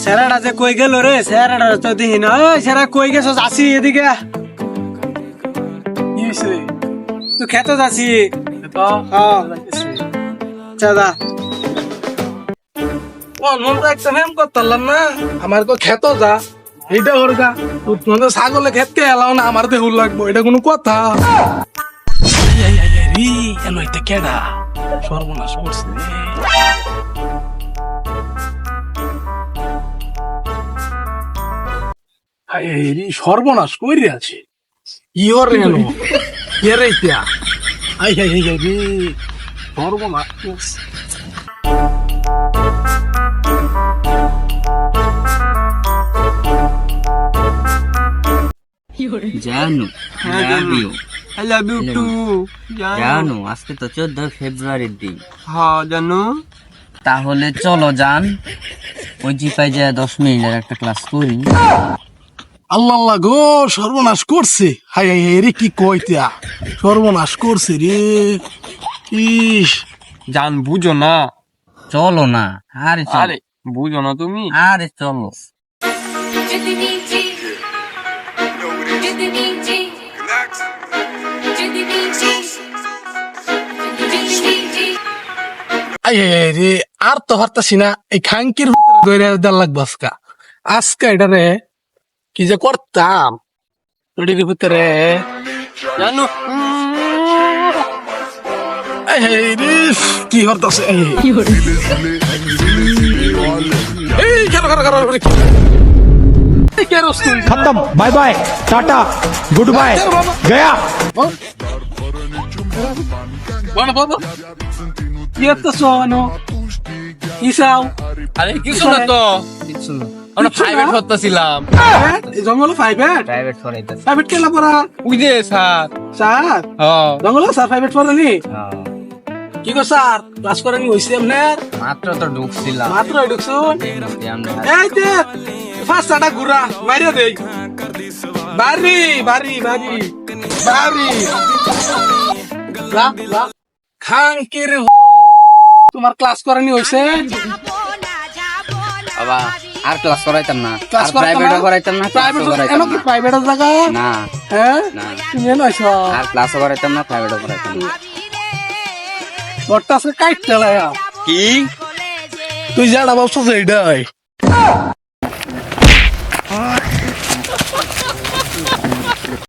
স্যারাটা যে কই গেল রে, স্যারাটা তো দেখি না। ওই স্যারা কই গেছ? আসি এদিকে। কি হইছে? তুই খেতে যাচ্ছি তো? হ্যাঁ চাদা একটা নেম করতাম না, আমার তো খেত যা এইটা ওর গা। তোমাদের ছাগলে খেতকে এলাও না, আমার দেহুল লাগবো, এটা কোনো কথা? কেডা সর্বনাশ করছে সর্বনাশ কইরে আছে ইহর রেন এর ইতিয়া আই হাই হাই রে সর্বনাশ করছে। জানু আই লাভ ইউ টু। জানু আজকে তো 14 ফেব্রুয়ারির দিন। হ্যাঁ জানো। তাহলে চলো জান, ওই জিপাই যায় 10 মিনিটের একটা ক্লাস করি। আল্লাহ আল্লাহ গো, সর্বনাশ করছে। হাই হাই হাই রে, কি কইতা সর্বনাশ করছে রে। ইস জান বুঝো না। চলো না, আরে চলো, আরে বুঝো না তুমি। আরে চলো। আই হাই হাই রে, আর তো পারতাছি না। এই খাঙ্কির ভিতরে দইরা দেল লাগবো আজকা। আজকা এটা রে কি যে করতাম ওটির ভিতরে জানো আই হাই রে, কি করতাছে এই কেন কেন কেন खत्म bye bye tata good bye गया বলো বলো কি করতেছ কি চাও? আরে কিছু না তো, কিছু না, আমরা প্রাইভেট করতেছিলাম। জঙ্গল প্রাইভেট প্রাইভেট করাইতেছে। প্রাইভেট কেলা পড়া ওই যে স্যার। স্যার হ্যাঁ জঙ্গল স্যার প্রাইভেট পড়ানি কি গো স্যার ক্লাস করেনি হইছে আপনার? মাত্র তো ঢুকছিলাম। মাত্র ঢুকছুন আমরা এই যে ফার্স্ট আটা ঘুরা মাইরা দেই বাড়ি বাড়ি বাড়ি বাড়ি লা লা খাঙ্কির তোমার ক্লাস করানি হইছে? বাবা আর ক্লাস করাইতাম না, ক্লাস আর প্রাইভেটও করাইতাম না, প্রাইভেট ক্লাসও করাইতাম এনো না। কি প্রাইভেটের জায়গা? না হ্যাঁ না, তুমি এনো আইছো আর ক্লাসও করাইতাম না, প্রাইভেটও করাইতাম না। বড়টা আজকে কাইটতে লায়া কি তুই যাড়া ভাবছো যে এইটাই